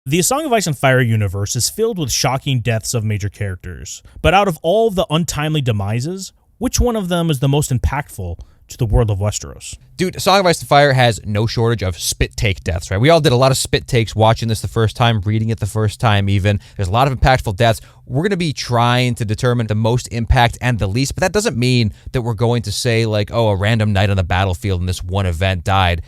The A Song of Ice and Fire universe is filled with shocking deaths of major characters. But out of all the untimely demises, which one of them is the most impactful to the world of Westeros? Dude, Song of Ice and Fire has no shortage of spit take deaths, right? We all did a lot of spit takes watching this the first time, reading it the first time even. There's a lot of impactful deaths. We're going to be trying to determine the most impact and the least, but that doesn't mean that we're going to say like, oh, a random knight on the battlefield in this one event died.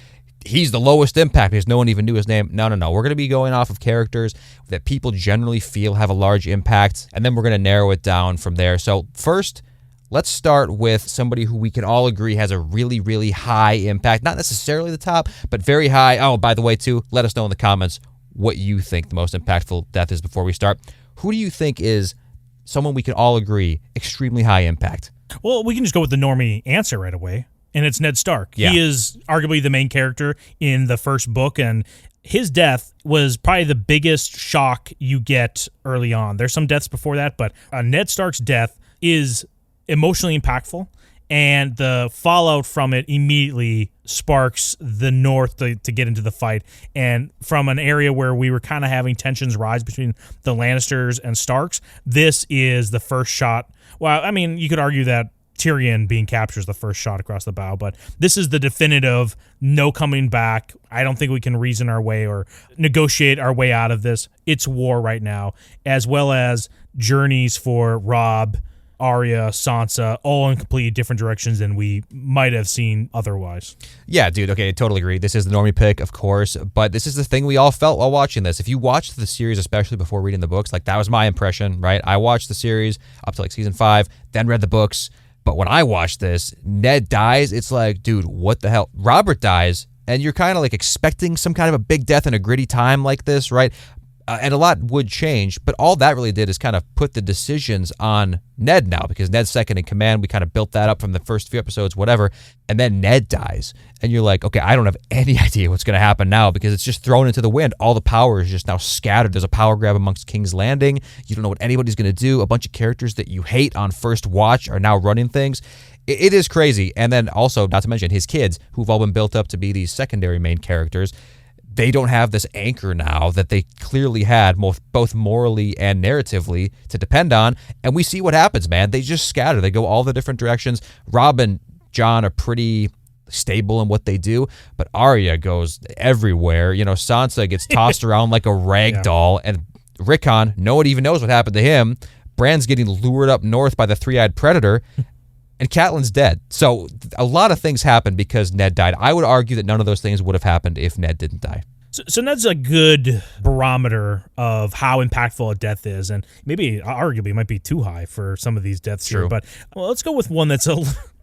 He's the lowest impact because no one even knew his name. No. We're going to be going off of characters that people generally feel have a large impact, and then we're going to narrow it down from there. So first, let's start with somebody who we can all agree has a really, really high impact. Not necessarily the top, but very high. Oh, by the way, too, let us know in the comments what you think the most impactful death is before we start. Who do you think is someone we can all agree extremely high impact? Well, we can just go with the normie answer right away. And it's Ned Stark. Yeah. He is arguably the main character in the first book, and his death was probably the biggest shock you get early on. There's some deaths before that, but Ned Stark's death is emotionally impactful, and the fallout from it immediately sparks the North to get into the fight. And from an area where we were kind of having tensions rise between the Lannisters and Starks, this is the first shot. Well, I mean, you could argue that Tyrion being captured is the first shot across the bow, but this is the definitive no coming back. I don't think we can reason our way or negotiate our way out of this. It's war right now, as well as journeys for Robb, Arya, Sansa, all in completely different directions than we might have seen otherwise. Yeah, dude, okay, I totally agree. This is the normie pick, of course, but this is the thing we all felt while watching this. If you watched the series, especially before reading the books, like that was my impression, right? I watched the series up to like season 5, then read the books. But when I watch this, Ned dies, it's like, dude, what the hell? Robert dies, and you're kind of like expecting some kind of a big death in a gritty time like this, right? And a lot would change, but all that really did is kind of put the decisions on Ned now, because Ned's second in command. We kind of built that up from the first few episodes, whatever. And then Ned dies, and you're like, okay, I don't have any idea what's going to happen now, because it's just thrown into the wind. All the power is just now scattered. There's a power grab amongst King's Landing. You don't know what anybody's going to do. A bunch of characters that you hate on first watch are now running things. It is crazy. And then also, not to mention his kids, who've all been built up to be these secondary main characters. They don't have this anchor now that they clearly had, both morally and narratively, to depend on. And we see what happens, man. They just scatter. They go all the different directions. Robb and Jon are pretty stable in what they do, but Arya goes everywhere. You know, Sansa gets tossed around like a rag doll, and Rickon, no one even knows what happened to him. Bran's getting lured up north by the three-eyed predator. And Catelyn's dead. So a lot of things happened because Ned died. I would argue that none of those things would have happened if Ned didn't die. So Ned's a good barometer of how impactful a death is, and maybe arguably might be too high for some of these deaths here. But let's go with one that's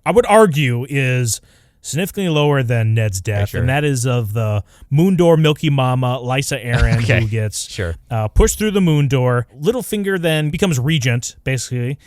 I would argue is significantly lower than Ned's death, and that is of the Moon Door Milky Mama, Lysa Arryn, who gets pushed through the Moon Door. Littlefinger then becomes regent, basically.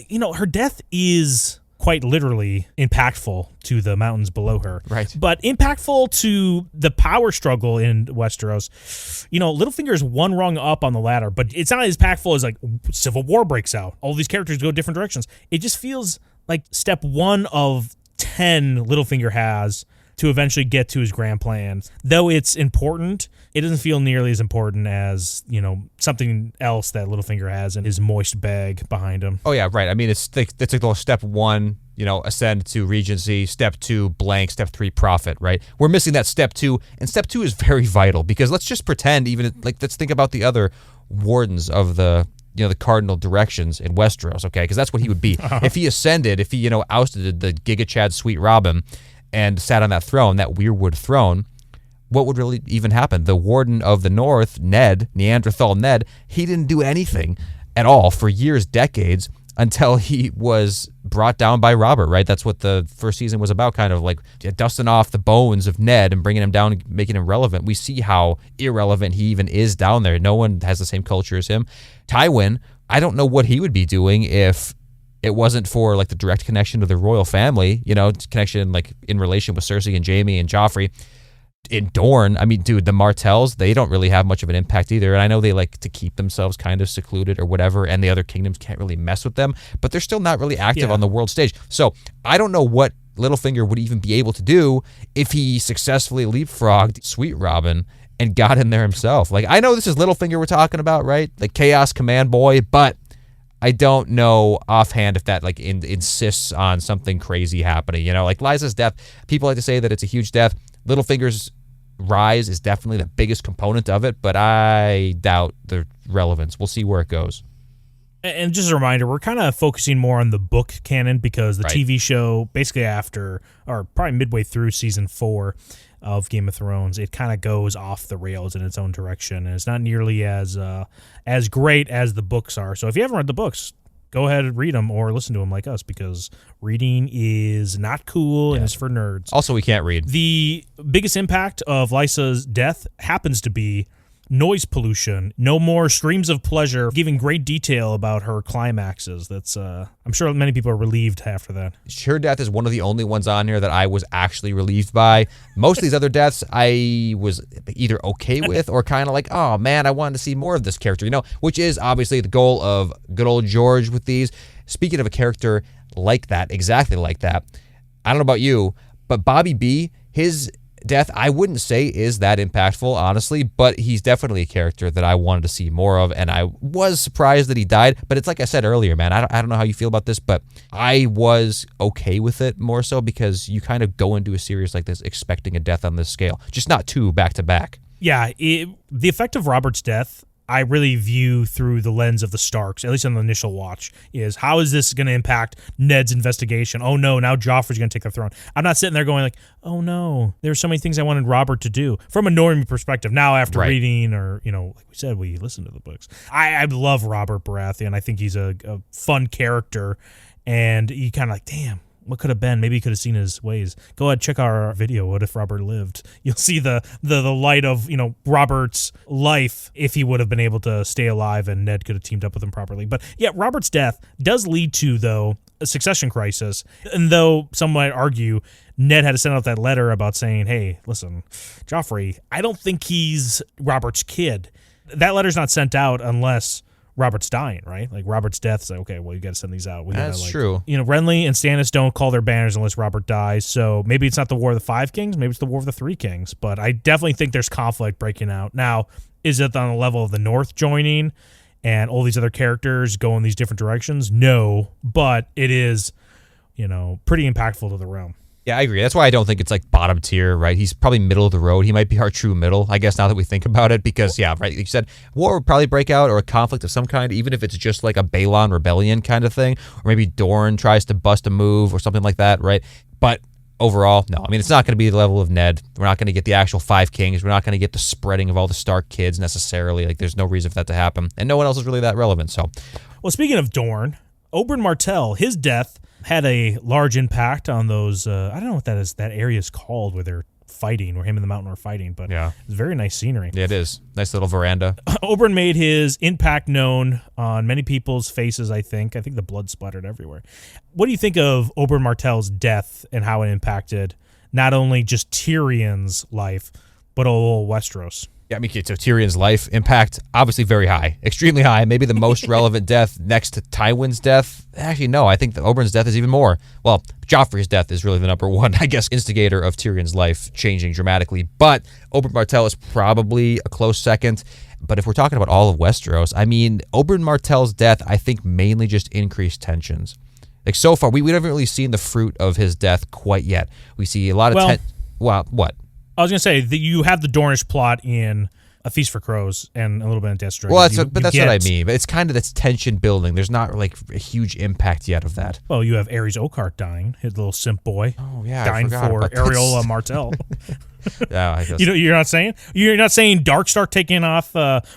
You know, her death is quite literally impactful to the mountains below her. Right. But impactful to the power struggle in Westeros. You know, Littlefinger is one rung up on the ladder, but it's not as impactful as like Civil War breaks out. All these characters go different directions. It just feels like step 1 of 10 Littlefinger has to eventually get to his grand plan. Though it's important, it doesn't feel nearly as important as, you know, something else that Littlefinger has in his moist bag behind him. Oh, yeah, right. I mean, it's like step 1, you know, ascend to regency, step 2, blank, step 3, profit, right? We're missing that step 2, and step 2 is very vital, because let's just pretend let's think about the other wardens of the cardinal directions in Westeros, okay? Because that's what he would be. If he ascended, if he, ousted the Giga Chad Sweet Robin and sat on that throne, that weirwood throne, what would really even happen? The Warden of the North, Ned, Neanderthal Ned, he didn't do anything at all for years, decades, until he was brought down by Robert, right? That's what the first season was about, kind of like dusting off the bones of Ned and bringing him down and making him relevant. We see how irrelevant he even is down there. No one has the same culture as him. Tywin, I don't know what he would be doing if it wasn't for like the direct connection to the royal family, connection like in relation with Cersei and Jaime and Joffrey. In Dorne, I mean, dude, the Martells, they don't really have much of an impact either. And I know they like to keep themselves kind of secluded or whatever, and the other kingdoms can't really mess with them, but they're still not really active on the world stage. So I don't know what Littlefinger would even be able to do if he successfully leapfrogged Sweet Robin and got in there himself. Like, I know this is Littlefinger we're talking about, right? Like Chaos Command Boy, but I don't know offhand if that like insists on something crazy happening. You know, like Lysa's death, people like to say that it's a huge death. Littlefinger's rise is definitely the biggest component of it, but I doubt the relevance. We'll see where it goes. And just a reminder, we're kind of focusing more on the book canon because the TV show, basically after, or probably midway through season 4 of Game of Thrones, it kind of goes off the rails in its own direction, and it's not nearly as great as the books are. So if you haven't read the books, go ahead and read them or listen to them like us, because reading is not cool and it's for nerds. Also, we can't read. The biggest impact of Lysa's death happens to be noise pollution. No more screams of pleasure, giving great detail about her climaxes. That's I'm sure many people are relieved after that. Her death is one of the only ones on here that I was actually relieved by. Most of these other deaths I was either okay with or kind of like, oh man, I wanted to see more of this character, you know, which is obviously the goal of good old George with these. Speaking of a character like that, exactly like that, I don't know about you, but Bobby B, his death, I wouldn't say is that impactful, honestly, but he's definitely a character that I wanted to see more of, and I was surprised that he died, but it's like I said earlier, man, I don't know how you feel about this, but I was okay with it more so because you kind of go into a series like this expecting a death on this scale, just not two back-to-back. Yeah, the effect of Robert's death, I really view through the lens of the Starks, at least on the initial watch, is how is this going to impact Ned's investigation? Oh no, now Joffrey's going to take the throne. I'm not sitting there going like, oh no, there's so many things I wanted Robert to do from a normie perspective. Now after reading, or, you know, like we said, we listened to the books. I love Robert Baratheon. I think he's a fun character, and you kind of like, damn, what could have been? Maybe he could have seen his ways. Go ahead, check our video, What If Robert Lived? You'll see the light of, you know, Robert's life if he would have been able to stay alive and Ned could have teamed up with him properly. But yeah, Robert's death does lead to, though, a succession crisis. And though some might argue Ned had to send out that letter about saying, hey, listen, Joffrey, I don't think he's Robert's kid. That letter's not sent out unless Robert's dying, right? Like Robert's death, so okay, well, you got to send these out. That's true. You know, Renly and Stannis don't call their banners unless Robert dies, so maybe it's not the War of the Five Kings, maybe it's the War of the Three Kings, but I definitely think there's conflict breaking out. Now, is it on the level of the North joining and all these other characters go in these different directions? No, but it is, you know, pretty impactful to the realm. Yeah, I agree. That's why I don't think it's like bottom tier, right? He's probably middle of the road. He might be our true middle, I guess, now that we think about it, because, yeah, right, like you said, war would probably break out or a conflict of some kind, even if it's just like a Balon rebellion kind of thing, or maybe Dorne tries to bust a move or something like that, right? But overall, no. I mean, it's not going to be the level of Ned. We're not going to get the actual Five Kings. We're not going to get the spreading of all the Stark kids necessarily. Like, there's no reason for that to happen, and no one else is really that relevant, so. Well, speaking of Dorne, Oberyn Martell, his death had a large impact on those, I don't know what that is, that area is called where they're fighting, where him and the mountain are fighting, but yeah, it's very nice scenery. Yeah, it is. Nice little veranda. Oberyn made his impact known on many people's faces, I think. I think the blood splattered everywhere. What do you think of Oberyn Martell's death and how it impacted not only just Tyrion's life, but all Westeros? Yeah, I mean, so Tyrion's life impact, obviously very high, extremely high, maybe the most relevant death next to Tywin's death. Actually, no, I think that Oberyn's death is even more. Well, Joffrey's death is really the number one, I guess, instigator of Tyrion's life changing dramatically. But Oberyn Martell is probably a close second. But if we're talking about all of Westeros, I mean, Oberyn Martell's death, I think, mainly just increased tensions. Like, so far, we haven't really seen the fruit of his death quite yet. We see a lot of Well, what? I was going to say that you have the Dornish plot in A Feast for Crows and a little bit in Death Stranding. Well, that's what I mean. But it's kind of this tension building. There's not like a huge impact yet of that. Well, you have Aerys Oakheart dying, his little simp boy. Oh yeah, dying for Areola Martell. Yeah, I guess. You're not saying Dark Stark taking off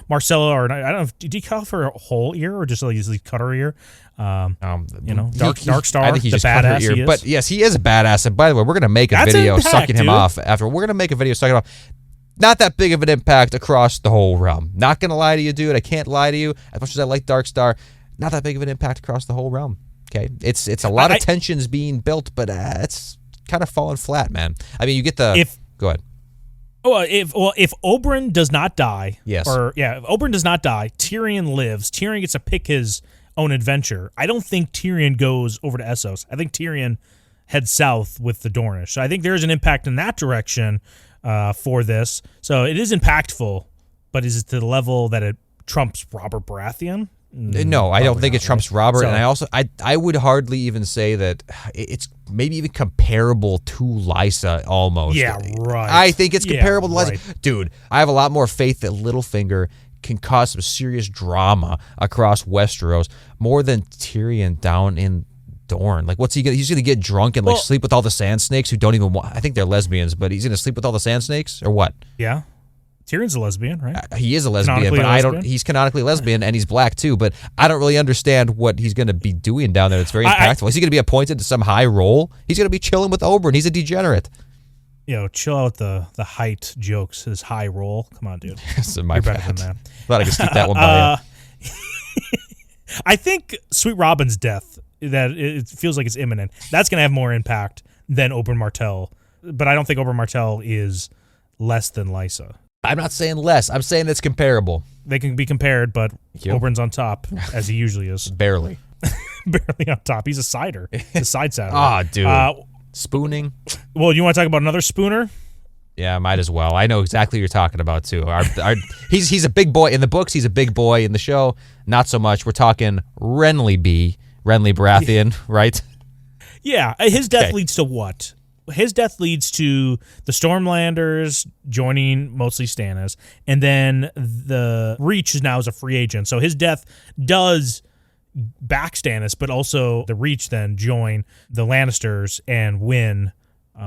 Marcella, or I don't know. Did he cut off her whole ear or just like cut her ear? Dark Star, I think he the just cut her badass ear. he is. But yes, he is a badass. And by the way, we're gonna make a video sucking him off after. We're gonna make a video sucking off. Not that big of an impact across the whole realm. Not gonna lie to you, dude. I can't lie to you. As much as I like Dark Star, not that big of an impact across the whole realm. Okay, it's a lot of tensions being built, but it's kind of falling flat, man. I mean, you get the. Go ahead. If Oberyn does not die, yes, if Oberyn does not die, Tyrion lives. Tyrion gets to pick his own adventure. I don't think Tyrion goes over to Essos. I think Tyrion heads south with the Dornish. So I think there's an impact in that direction for this. So it is impactful, but is it to the level that it trumps Robert Baratheon? No, I don't think it trumps Robert, So- and I would hardly even say that it's maybe even comparable to Lysa almost. Yeah, right. I think it's comparable to Lysa. right. Dude, I have a lot more faith that Littlefinger can cause some serious drama across Westeros more than Tyrion down in Dorne. Like, what's he gonna? He's gonna get drunk and like sleep with all the sand snakes who don't even want. I think they're lesbians, but he's gonna sleep with all the sand snakes or what? Yeah. Tyrion's a lesbian, right? He is a lesbian, Canonically but a I lesbian? don't. He's canonically lesbian, and he's black too. But I don't really understand what he's going to be doing down there. It's very impactful. Is he going to be appointed to some high role? He's going to be chilling with Oberyn. He's a degenerate. Chill out the height jokes. His high roll. Come on, dude. So my You're better bad. than that. Thought I could sneak that one by you. I think Sweet Robin's death, that it feels like it's imminent. That's going to have more impact than Oberyn Martell. But I don't think Oberyn Martell is less than Lysa. I'm not saying less. I'm saying it's comparable. They can be compared, but you. Oberyn's on top, as he usually is. Barely. Barely on top. He's a cider. He's a side saddler. Ah, dude. Spooning. Well, you want to talk about another spooner? Yeah, might as well. I know exactly what you're talking about too. He's a big boy in the books. He's a big boy in the show. Not so much. We're talking Renly Baratheon, right? Yeah. His death leads to what? His death leads to the Stormlanders joining mostly Stannis, and then the Reach is now as a free agent. So his death does back Stannis, but also the Reach then join the Lannisters and win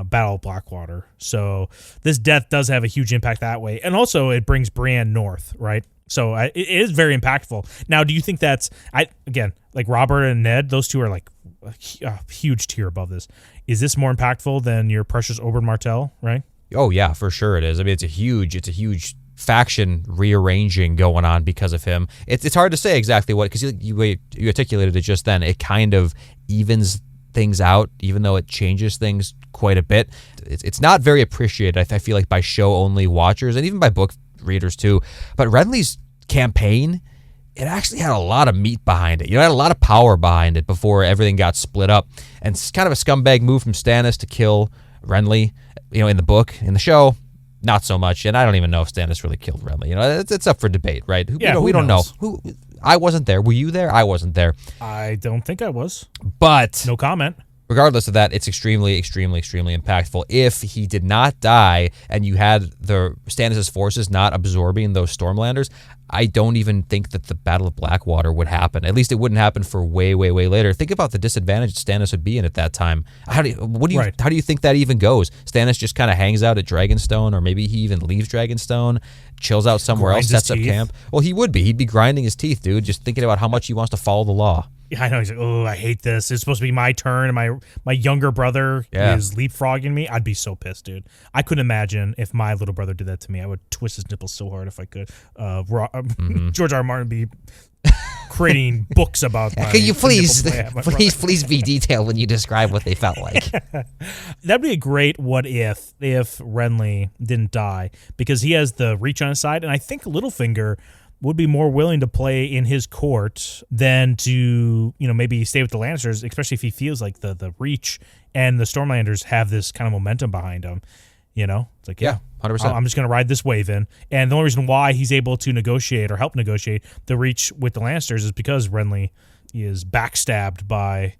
Battle of Blackwater. So this death does have a huge impact that way, and also it brings Brienne north, right? So it is very impactful. Now, do you think that's like Robert and Ned? Those two are like a huge tier above this. Is this more impactful than your precious Oberyn Martell, right? Oh yeah, for sure it is. I mean, it's a huge faction rearranging going on because of him. It's hard to say exactly what, because you articulated it just then. It kind of evens things out, even though it changes things quite a bit. It's not very appreciated, I feel like, by show-only watchers and even by book readers too. But Renly's campaign, it actually had a lot of meat behind it. It had a lot of power behind it before everything got split up. And it's kind of a scumbag move from Stannis to kill Renly, in the book. In the show, not so much. And I don't even know if Stannis really killed Renly. It's up for debate, right? We don't know. I wasn't there. Were you there? I wasn't there. I don't think I was. But no comment. Regardless of that, it's extremely impactful. If he did not die and you had the Stannis' forces not absorbing those Stormlanders, I don't even think that the Battle of Blackwater would happen. At least it wouldn't happen for way later. Think about the disadvantage Stannis would be in at that time. How do you think that even goes? Stannis just kind of hangs out at Dragonstone, or maybe he even leaves Dragonstone, chills out somewhere else, sets up camp. Well, he would be. He'd be grinding his teeth, dude, just thinking about how much he wants to follow the law. Yeah, I know. He's like, oh, I hate this. It's supposed to be my turn, and my younger brother is leapfrogging me. I'd be so pissed, dude. I couldn't imagine if my little brother did that to me. I would twist his nipples so hard if I could. George R. R. Martin be creating books about. Can you please be detailed when you describe what they felt like? That'd be a great what if Renly didn't die, because he has the Reach on his side, and I think Littlefinger would be more willing to play in his court than to, maybe stay with the Lannisters, especially if he feels like the Reach and the Stormlanders have this kind of momentum behind them. It's like, 100%. I'm just going to ride this wave in. And the only reason why he's able to negotiate or help negotiate the Reach with the Lannisters is because Renly is backstabbed by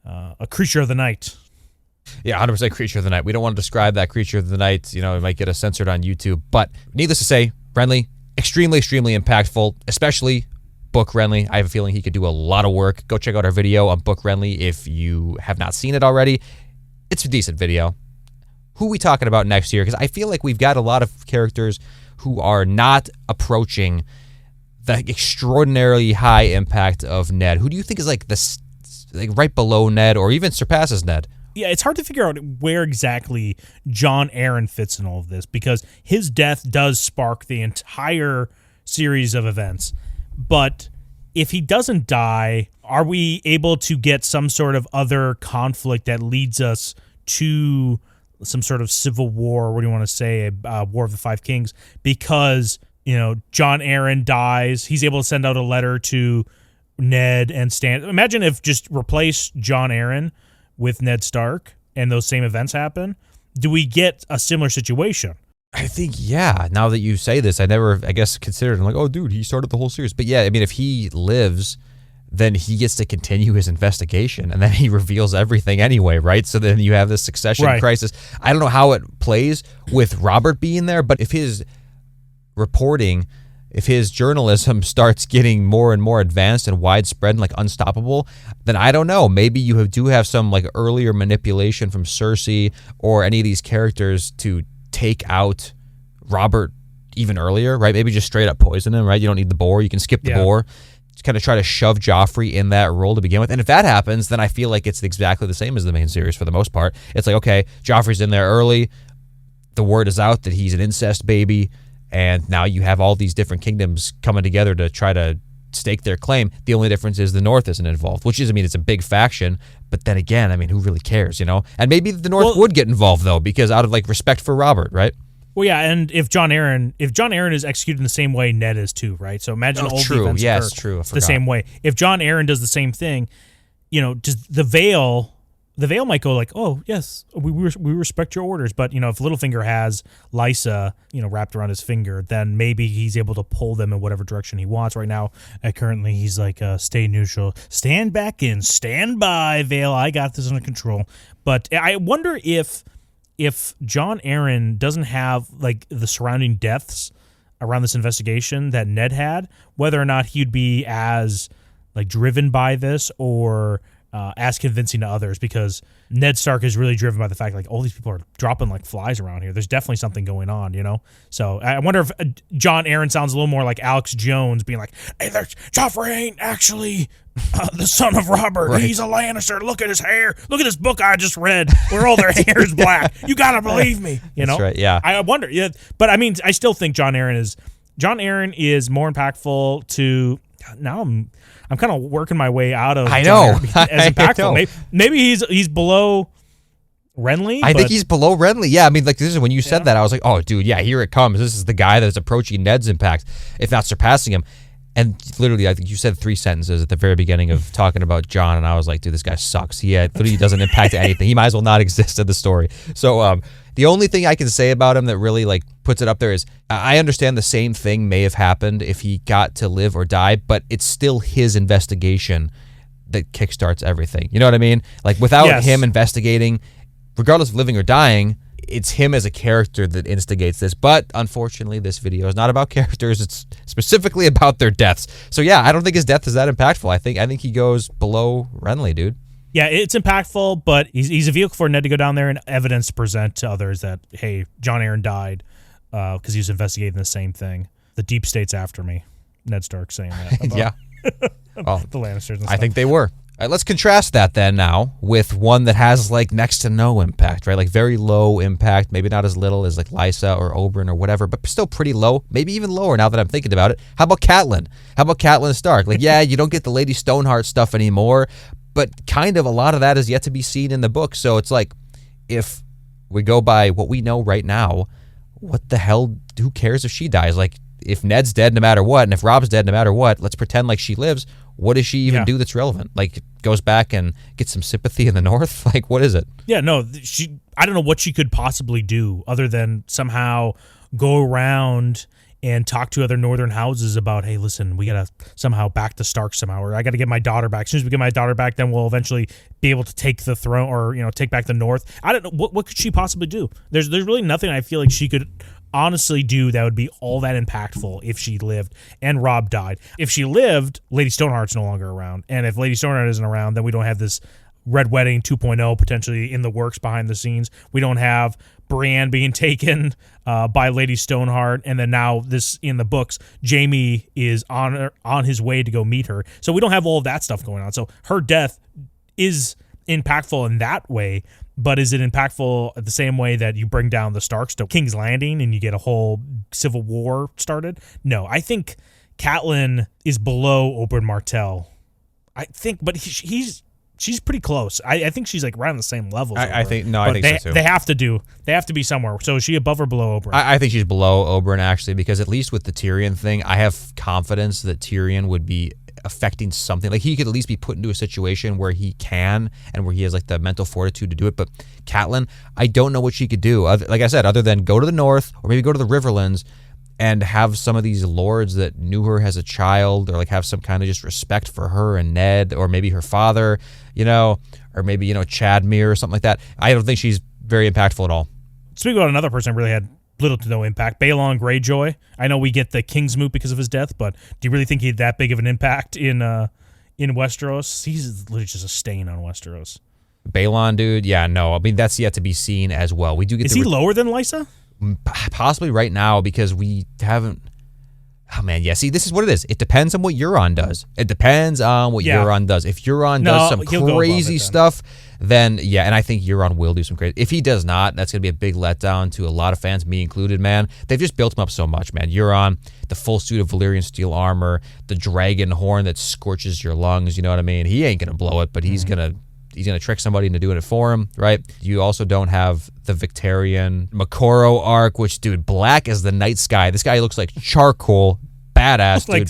a creature of the night. Yeah, 100% creature of the night. We don't want to describe that creature of the night. It might get us censored on YouTube. But needless to say, Renly, extremely impactful, especially Book Renly. I have a feeling he could do a lot of work. Go check out our video on Book Renly if you have not seen it already. It's a decent video. Who are we talking about next year? Because I feel like we've got a lot of characters who are not approaching the extraordinarily high impact of Ned. Who do you think is like right below Ned, or even surpasses Ned? Yeah, it's hard to figure out where exactly Jon Arryn fits in all of this, because his death does spark the entire series of events. But if he doesn't die, are we able to get some sort of other conflict that leads us to some sort of civil war? What do you want to say? A War of the Five Kings? Because, Jon Arryn dies. He's able to send out a letter to Ned and Stan. Imagine if just replace Jon Arryn with Ned Stark and those same events happen. Do we get a similar situation? I think, yeah, now that you say this, I never, I guess, considered, I'm like, oh, dude, he started the whole series. But yeah, I mean, if he lives, then he gets to continue his investigation, and then he reveals everything anyway, right? So then you have this succession crisis. I don't know how it plays with Robert being there, but if his reporting, if his journalism starts getting more and more advanced and widespread and like unstoppable, then I don't know. Maybe you do have some like earlier manipulation from Cersei or any of these characters to take out Robert even earlier, right? Maybe just straight up poison him, right? You don't need the boar. You can skip the boar. Just kind of try to shove Joffrey in that role to begin with. And if that happens, then I feel like it's exactly the same as the main series for the most part. It's like, okay, Joffrey's in there early. The word is out that he's an incest baby. And now you have all these different kingdoms coming together to try to stake their claim. The only difference is the North isn't involved, which is, I mean, it's a big faction. But then again, I mean, who really cares, you know? And maybe the North would get involved, though, because out of, like, respect for Robert, right? Well, yeah, and if Jon Arryn is executed in the same way Ned is too, right? So imagine all the events occur the same way. If Jon Arryn does the same thing, you know, just the Vale might go like, oh, yes, we respect your orders. But, you know, if Littlefinger has Lysa, you know, wrapped around his finger, then maybe he's able to pull them in whatever direction he wants. Right now, currently, he's like, stay neutral. Stand back in. Stand by, Vale. I got this under control. But I wonder if Jon Arryn doesn't have, like, the surrounding deaths around this investigation that Ned had, whether or not he'd be as, like, driven by this or as convincing to others, because Ned Stark is really driven by the fact like all these people are dropping like flies around here. There's definitely something going on, you know? So I wonder if Jon Arryn sounds a little more like Alex Jones being like, hey, Joffrey ain't actually the son of Robert. Right. He's a Lannister. Look at his hair. Look at this book I just read where all their hair is black. You got to believe me, you know? That's right, yeah. I wonder, yeah. But I mean, I still think Jon Arryn is more impactful to, now I'm kind of working my way out of. I know. As impactful. Maybe he's below Renly. I think he's below Renly. Yeah, I mean, like, this is when you said that, I was like, oh, dude, yeah, here it comes. This is the guy that's approaching Ned's impact, if not surpassing him. And literally, I think you said 3 sentences at the very beginning of talking about Jon, and I was like, dude, this guy sucks. He literally doesn't impact anything. He might as well not exist in the story. So the only thing I can say about him that really like puts it up there is I understand the same thing may have happened if he got to live or die, but it's still his investigation that kickstarts everything. You know what I mean? Like, without him investigating, regardless of living or dying, it's him as a character that instigates this. But unfortunately, this video is not about characters. It's specifically about their deaths. So yeah, I don't think his death is that impactful. I think he goes below Renly, dude. Yeah, it's impactful, but he's a vehicle for Ned to go down there and evidence to present to others that, hey, Jon Arryn died because he was investigating the same thing. The deep state's after me. Ned Stark saying that. About, yeah. about the Lannisters and stuff. I think they were. All right, let's contrast that then now with one that has like next to no impact, right? Like very low impact, maybe not as little as like Lysa or Oberyn or whatever, but still pretty low, maybe even lower now that I'm thinking about it. How about Catelyn? How about Catelyn Stark? Like, yeah, you don't get the Lady Stoneheart stuff anymore, but kind of a lot of that is yet to be seen in the book. So it's like, if we go by what we know right now, what the hell, who cares if she dies? Like, if Ned's dead no matter what, and if Rob's dead no matter what, let's pretend like she lives. What does she even do that's relevant? Like, goes back and gets some sympathy in the North? Like, what is it? Yeah, no, I don't know what she could possibly do other than somehow go around and talk to other northern houses about, hey, listen, we got to somehow back the Stark somehow, or I got to get my daughter back. As soon as we get my daughter back, then we'll eventually be able to take the throne, or, you know, take back the North. I don't know. What could she possibly do? There's really nothing I feel like she could honestly do that would be all that impactful if she lived and Rob died. If she lived, Lady Stoneheart's no longer around. And if Lady Stoneheart isn't around, then we don't have this Red Wedding 2.0 potentially in the works behind the scenes. We don't have Brienne being taken by Lady Stoneheart, and then now this in the books, Jaime is on his way to go meet her. So we don't have all of that stuff going on. So her death is impactful in that way, but is it impactful the same way that you bring down the Starks to King's Landing and you get a whole civil war started? No, I think Catelyn is below Oberyn Martell. I think, but she's pretty close. I think she's like right on the same level. I think so too. They have to be somewhere. So is she above or below Oberyn? I think she's below Oberyn, actually, because at least with the Tyrion thing, I have confidence that Tyrion would be affecting something. Like, he could at least be put into a situation where he can and where he has like the mental fortitude to do it. But Catelyn, I don't know what she could do. Like I said, other than go to the north or maybe go to the Riverlands and have some of these lords that knew her as a child, or like have some kind of just respect for her and Ned, or maybe her father, or maybe, Chadmere or something like that. I don't think she's very impactful at all. Speaking about another person that really had little to no impact, Balon Greyjoy. I know we get the King's Moot because of his death, but do you really think he had that big of an impact in Westeros? He's literally just a stain on Westeros. Balon, dude, yeah, no. I mean, that's yet to be seen as well. We do get. Is he lower than Lysa? Possibly right now, because we haven't. Oh man, yeah. See, this is what it is. It depends on what Euron does. It depends on what Euron does. If Euron does some crazy stuff, then yeah, and I think Euron will do some crazy. If he does not, that's gonna be a big letdown to a lot of fans, me included. Man, they've just built him up so much, man. Euron, the full suit of Valyrian steel armor, the dragon horn that scorches your lungs. You know what I mean? He ain't gonna blow it, but he's gonna trick somebody into doing it for him, right? You also don't have the Victorian Makoro arc, which, dude, black as the night sky. This guy looks like charcoal, badass, dude.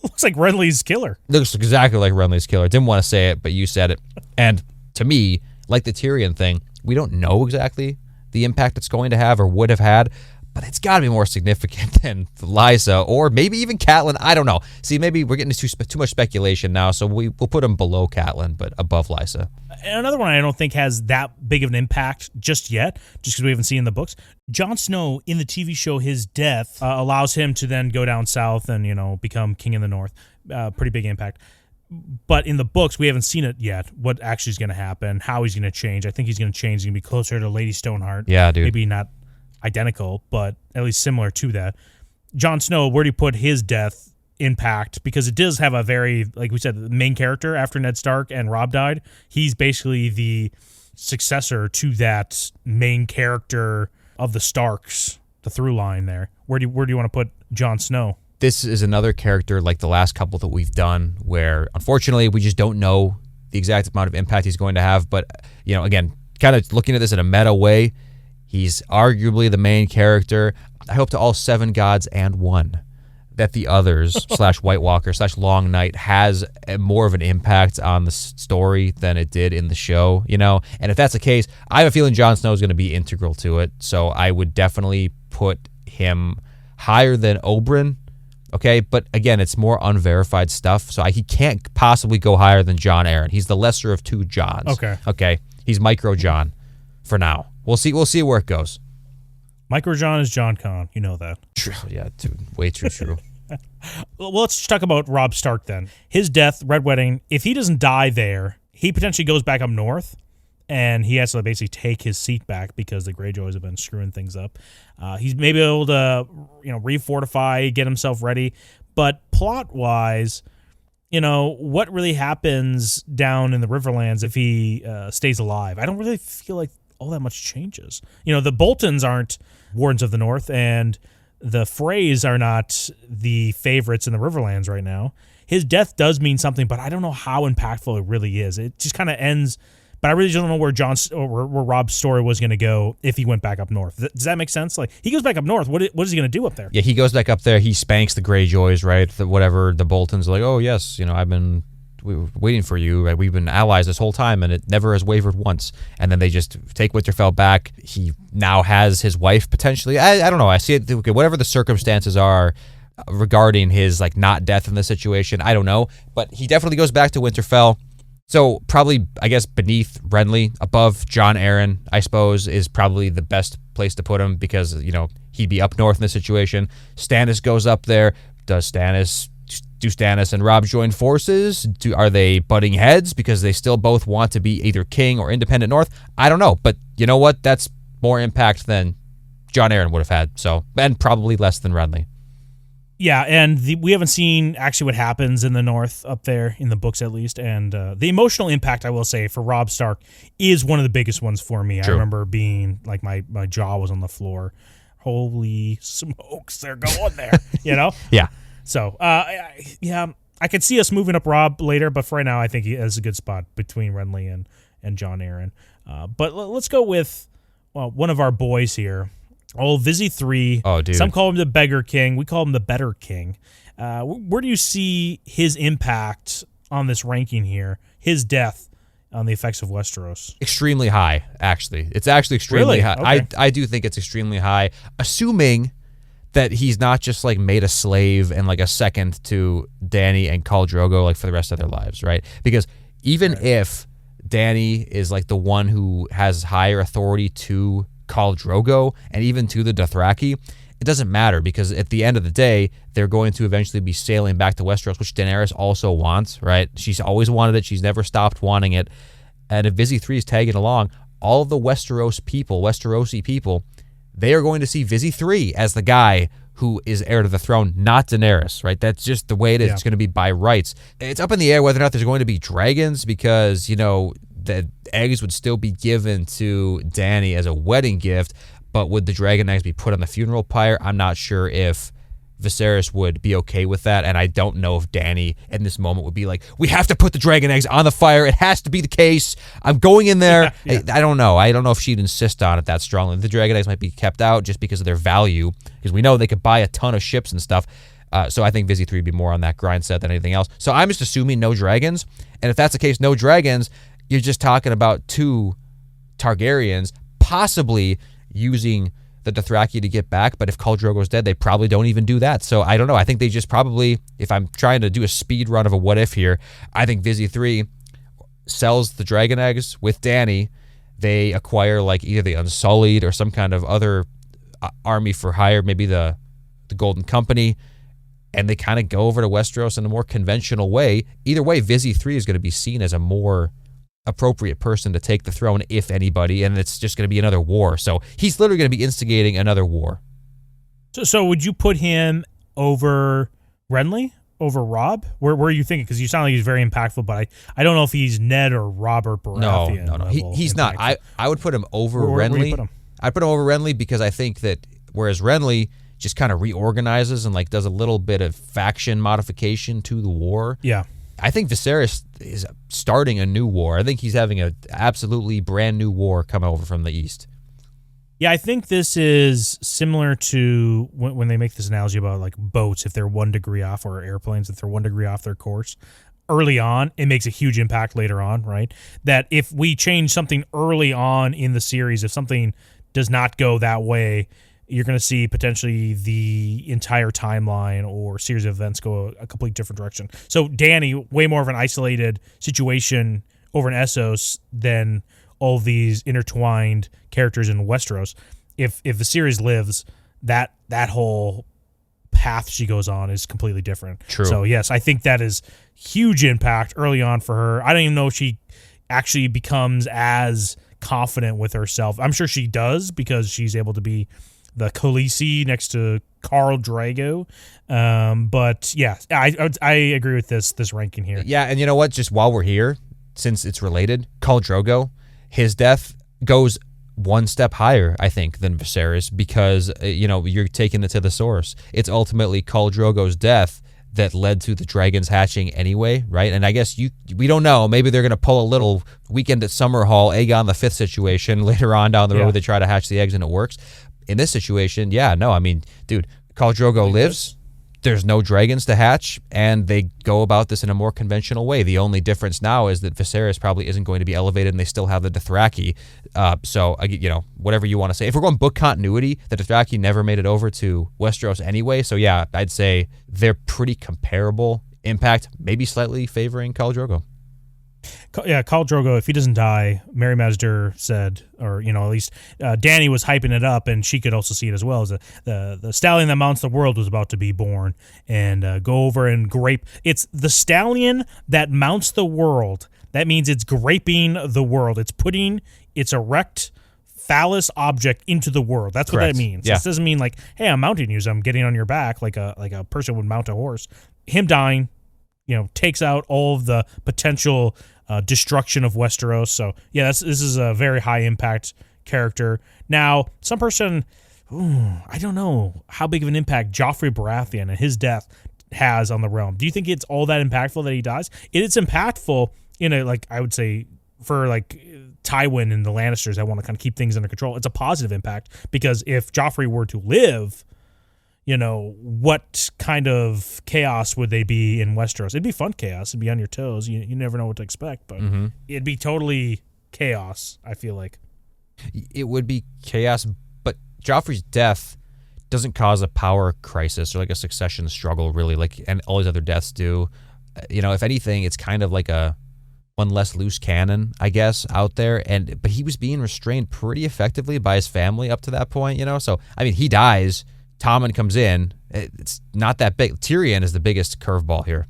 Looks like Renly's killer. Looks exactly like Renly's killer. Didn't want to say it, but you said it. And to me, like the Tyrion thing, we don't know exactly the impact it's going to have or would have had, but it's got to be more significant than Lysa or maybe even Catelyn. I don't know. See, maybe we're getting too much speculation now, so we'll put him below Catelyn, but above Lysa. And another one I don't think has that big of an impact just yet, just because we haven't seen in the books. Jon Snow, in the TV show, his death allows him to then go down south and, become king in the north. Pretty big impact. But in the books, we haven't seen it yet, what actually is going to happen, how he's going to change. I think he's going to change. He's going to be closer to Lady Stoneheart. Yeah, dude. Maybe not identical, but at least similar to that. Jon Snow, where do you put his death impact? Because it does have a very, like we said, the main character after Ned Stark and Robb died. He's basically the successor to that main character of the Starks, the through line there. Where do you want to put Jon Snow? This is another character like the last couple that we've done where, unfortunately, we just don't know the exact amount of impact he's going to have. But, again, kind of looking at this in a meta way, he's arguably the main character. I hope to all 7 gods and 1 that the others / White Walker / Long Night has more of an impact on the story than it did in the show, And if that's the case, I have a feeling Jon Snow is going to be integral to it. So I would definitely put him higher than Oberyn. Okay, but again, it's more unverified stuff, so he can't possibly go higher than Jon Arryn. He's the lesser of 2 Johns. Okay, he's Micro Jon for now. We'll see where it goes. Micro Jon is Jon Con. You know that. True. Yeah, dude, way too true. Well, let's talk about Robb Stark then. His death, Red Wedding, if he doesn't die there, he potentially goes back up north, and he has to basically take his seat back because the Greyjoys have been screwing things up. He's maybe able to, refortify, get himself ready. But plot-wise, what really happens down in the Riverlands if he stays alive? I don't really feel like all that much changes. The Boltons aren't Wardens of the North, and the Freys are not the favorites in the Riverlands right now. His death does mean something, but I don't know how impactful it really is. It just kind of ends... But I really don't know where where Robb's story was going to go if he went back up north. Does that make sense? Like, he goes back up north. What is he going to do up there? Yeah, he goes back up there. He spanks the Greyjoys, right? Whatever the Boltons are like, oh, yes, we were waiting for you. Right? We've been allies this whole time, and it never has wavered once. And then they just take Winterfell back. He now has his wife, potentially. I don't know. I see it. Okay, whatever the circumstances are regarding his, not death in the situation, I don't know. But he definitely goes back to Winterfell. So probably, I guess, beneath Renly, above Jon Arryn, I suppose, is probably the best place to put him because, he'd be up north in this situation. Stannis goes up there. Do Stannis and Robb join forces? Are they butting heads because they still both want to be either king or independent north? I don't know. But you know what? That's more impact than Jon Arryn would have had. So, and probably less than Renly. Yeah, and we haven't seen actually what happens in the north up there, in the books at least. And the emotional impact, I will say, for Robb Stark is one of the biggest ones for me. True. I remember being, my jaw was on the floor. Holy smokes, they're going there, Yeah. So, I could see us moving up Robb later, but for right now, I think he has a good spot between Renly and Jon Arryn. But let's go with one of our boys here. Oh, Vizzy 3. Oh, dude. Some call him the Beggar King. We call him the Better King. Where do you see his impact on this ranking here? His death on the effects of Westeros? Extremely high, actually. It's actually extremely Really? high. Okay. I do think it's extremely high, assuming that he's not just like made a slave and like a second to Dany and Khal Drogo like for the rest of their lives, right? Because even if Dany is like the one who has higher authority to Khal Drogo and even to the Dothraki, it doesn't matter because at the end of the day, they're going to eventually be sailing back to Westeros, which Daenerys also wants, right? She's always wanted it. She's never stopped wanting it. And if Vizzy 3 is tagging along, all of the Westerosi people, they are going to see Vizzy 3 as the guy who is heir to the throne, not Daenerys, right? That's just the way it is. Yeah. It's going to be by rights. It's up in the air whether or not there's going to be dragons because, you know, the eggs would still be given to Dany as a wedding gift, but would the dragon eggs be put on the funeral pyre? I'm not sure if Viserys would be okay with that, and I don't know if Dany in this moment would be like, we have to put the dragon eggs on the fire. It has to be the case. I'm going in there. Yeah. I don't know. I don't know if she'd insist on it that strongly. The dragon eggs might be kept out just because of their value, because we know they could buy a ton of ships and stuff. So I think Vizzy 3 would be more on that grind set than anything else. So I'm just assuming no dragons, and if that's the case, no dragons, you're just talking about 2 Targaryens possibly using the Dothraki to get back, but if Khal Drogo's dead, they probably don't even do that. So I don't know. I think they just probably, if I'm trying to do a speed run of a what if here, I think Vizzy 3 sells the dragon eggs with Dany. They acquire like either the Unsullied or some kind of other army for hire, maybe the Golden Company, and they kind of go over to Westeros in a more conventional way. Either way, Vizzy 3 is going to be seen as a more appropriate person to take the throne, if anybody, and it's just going to be another war. So he's literally going to be instigating another war. So would you put him over Renly, over Robb? Where are you thinking? Because you sound like he's very impactful, but I don't know if he's Ned or Robert Baratheon. No. He's not. I would put him over Renly. Where you put him? I'd put him over Renly because I think that whereas Renly just kind of reorganizes and like does a little bit of faction modification to the war. Yeah. I think Viserys is starting a new war. I think he's having an absolutely brand new war come over from the east. Yeah, I think this is similar to when they make this analogy about like boats, if they're 1 degree off, or airplanes, if they're 1 degree off their course. Early on, it makes a huge impact later on, right? That if we change something early on in the series, if something does not go that way, you're going to see potentially the entire timeline or series of events go a completely different direction. So Dany, way more of an isolated situation over in Essos than all of these intertwined characters in Westeros. If the series lives, that whole path she goes on is completely different. True. So yes, I think that is huge impact early on for her. I don't even know if she actually becomes as confident with herself. I'm sure she does because she's able to be the Khaleesi next to Khal Drogo. But yeah, I agree with this ranking here. Yeah, and you know what? Just while we're here, since it's related, Khal Drogo, his death goes 1 step higher, I think, than Viserys because, you're taking it to the source. It's ultimately Khal Drogo's death that led to the dragons hatching anyway, right? And I guess we don't know. Maybe they're going to pull a little Weekend at Summerhall, Aegon the Fifth situation later on down the road where they try to hatch the eggs and it works. In this situation, dude, Khal Drogo lives. There's no dragons to hatch, and they go about this in a more conventional way. The only difference now is that Viserys probably isn't going to be elevated, and they still have the Dothraki. So, whatever you want to say. If we're going book continuity, the Dothraki never made it over to Westeros anyway. So, yeah, I'd say they're pretty comparable impact, maybe slightly favoring Khal Drogo. Yeah, Khal Drogo, if he doesn't die, Mary Mazdur said, or, at least Dany was hyping it up, and she could also see it as well, as the stallion that mounts the world was about to be born, and go over and grape. It's the stallion that mounts the world. That means it's graping the world. It's putting its erect phallus object into the world. That's Correct. What that means. Yeah. This doesn't mean like, hey, I'm mounting you, so I'm getting on your back like a person would mount a horse. Him dying, takes out all of the potential destruction of Westeros. So, yeah, this is a very high impact character. Now, some person, I don't know how big of an impact Joffrey Baratheon and his death has on the realm. Do you think it's all that impactful that he dies? It's impactful in I would say, for Tywin and the Lannisters that want to kind of keep things under control. It's a positive impact because if Joffrey were to live, what kind of chaos would they be in Westeros? It'd be fun chaos. It'd be on your toes. You never know what to expect, but it'd be totally chaos, I feel like. It would be chaos, but Joffrey's death doesn't cause a power crisis or like a succession struggle, really, and all these other deaths do. If anything, it's kind of like one less loose cannon, I guess, out there. But he was being restrained pretty effectively by his family up to that point, So, I mean, he dies. Tommen comes in. It's not that big. Tyrion is the biggest curveball here.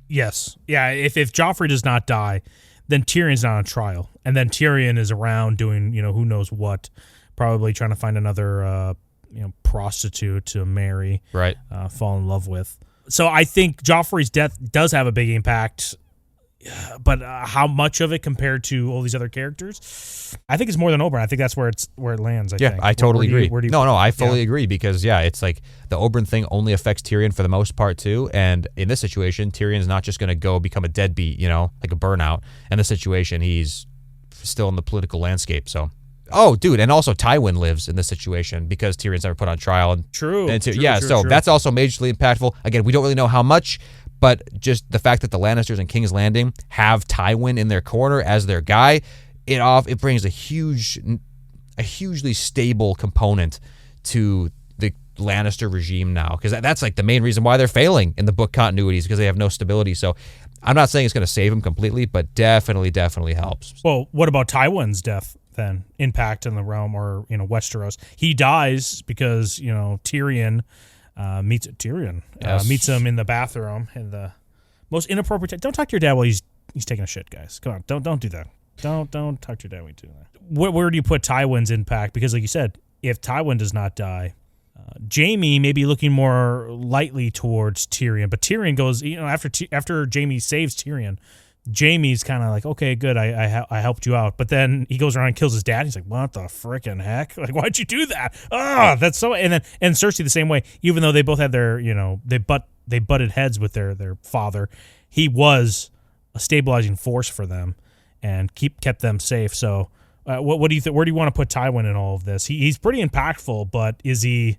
Yes. Yeah, if Joffrey does not die, then Tyrion's not on trial. And then Tyrion is around doing, who knows what, probably trying to find another, prostitute to marry, right? Fall in love with. So I think Joffrey's death does have a big impact, but how much of it compared to all these other characters? I think it's more than Oberyn. I think that's where it lands. I think. I totally agree. No, I fully agree because it's like the Oberyn thing only affects Tyrion for the most part too. And in this situation, Tyrion's not just going to go become a deadbeat, like a burnout. In this situation, he's still in the political landscape. So, and also Tywin lives in this situation because Tyrion's never put on trial. And, True. That's also majorly impactful. Again, we don't really know how much. But just the fact that the Lannisters and King's Landing have Tywin in their corner as their guy, it brings a hugely stable component to the Lannister regime now. Because that's like the main reason why they're failing in the book continuities, because they have no stability. So I'm not saying it's going to save them completely, but definitely helps. Well, what about Tywin's death then? Impact in the realm or, Westeros. He dies because, Tyrion... meets him in the bathroom in the most inappropriate time. Don't talk to your dad while he's taking a shit, guys. Come on, don't do that. Don't talk to your dad when you do that. Where do you put Tywin's impact? Because like you said, if Tywin does not die, Jaime may be looking more lightly towards Tyrion, but Tyrion goes, after Jaime saves Tyrion, Jaime's kind of like, okay, good, I helped you out. But then he goes around and kills his dad. He's like, what the frickin' heck? Like, why'd you do that? That's so... And Cersei the same way, even though they both had their, they butted heads with their father, he was a stabilizing force for them and kept them safe. So what do you think? Where do you want to put Tywin in all of this? He's pretty impactful, but is he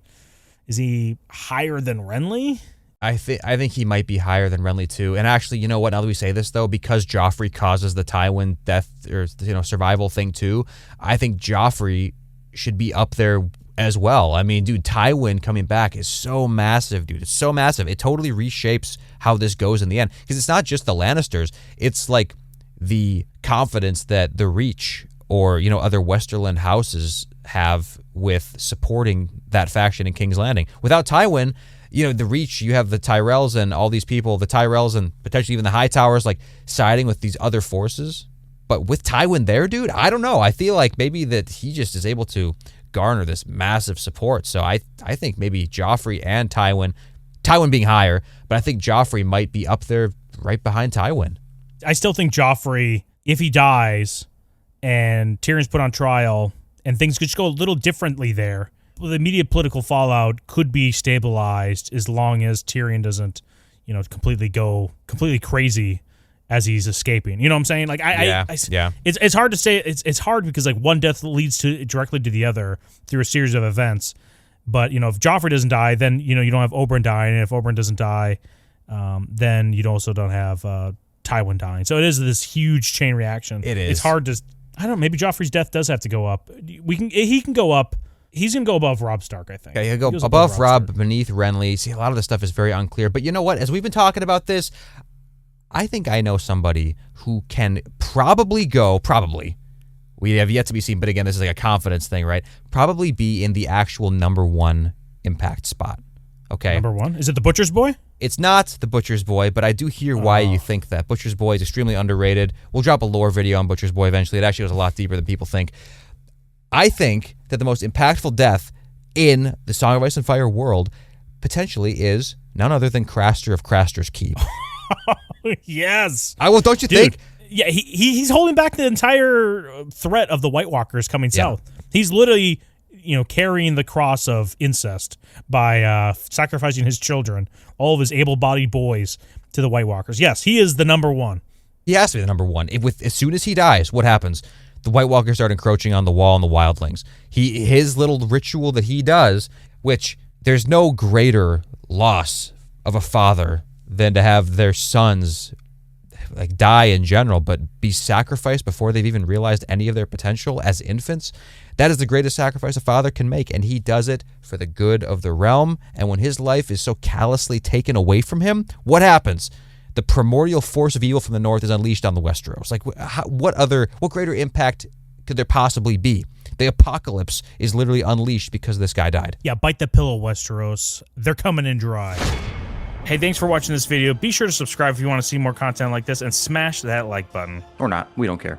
higher than Renly? I think he might be higher than Renly too. And actually, you know what? Now that we say this though, because Joffrey causes the Tywin death or survival thing too, I think Joffrey should be up there as well. I mean, dude, Tywin coming back is so massive, dude. It's so massive. It totally reshapes how this goes in the end, because it's not just the Lannisters. It's like the confidence that the Reach or other Westerland houses have with supporting that faction in King's Landing. Without Tywin, the Reach, you have the Tyrells and all these people, the Tyrells and potentially even the Hightowers, like siding with these other forces. But with Tywin there, dude, I don't know. I feel like maybe that he just is able to garner this massive support. So I think maybe Joffrey and Tywin being higher, but I think Joffrey might be up there right behind Tywin. I still think Joffrey, if he dies and Tyrion's put on trial and things could just go a little differently there, the immediate political fallout could be stabilized as long as Tyrion doesn't, completely crazy as he's escaping. You know what I'm saying? Like yeah. It's hard to say. It's hard because like one death leads directly to the other through a series of events. But if Joffrey doesn't die, then you don't have Oberyn dying, and if Oberyn doesn't die, then you also don't have Tywin dying. So it is this huge chain reaction. It is. It's hard to. I don't know. Maybe Joffrey's death does have to go up. He can go up. He's going to go above Robb Stark, I think. Yeah, he'll go above Robb, beneath Renly. See, a lot of this stuff is very unclear. But you know what? As we've been talking about this, I think I know somebody who can probably, we have yet to be seen, but again, this is like a confidence thing, right? Probably be in the actual number one impact spot. Okay? Number one? Is it the Butcher's Boy? It's not the Butcher's Boy, but I do hear why you think that. Butcher's Boy is extremely underrated. We'll drop a lore video on Butcher's Boy eventually. It actually goes a lot deeper than people think. I think that the most impactful death in the Song of Ice and Fire world potentially is none other than Craster of Craster's Keep. Yes. Don't you think? Yeah, he's holding back the entire threat of the White Walkers coming south. He's literally, carrying the cross of incest by sacrificing his children, all of his able-bodied boys, to the White Walkers. Yes, he is the number one. He has to be the number one. As soon as he dies, what happens? The White Walkers start encroaching on the wall and the wildlings. His little ritual that he does, which there's no greater loss of a father than to have their sons like die in general, but be sacrificed before they've even realized any of their potential as infants. That is the greatest sacrifice a father can make, and he does it for the good of the realm. And when his life is so callously taken away from him, what happens? The primordial force of evil from the north is unleashed on the Westeros. Like, what greater impact could there possibly be? The apocalypse is literally unleashed because this guy died. Yeah, bite the pillow, Westeros. They're coming in dry. Hey, thanks for watching this video. Be sure to subscribe if you want to see more content like this, and smash that like button. Or not. We don't care.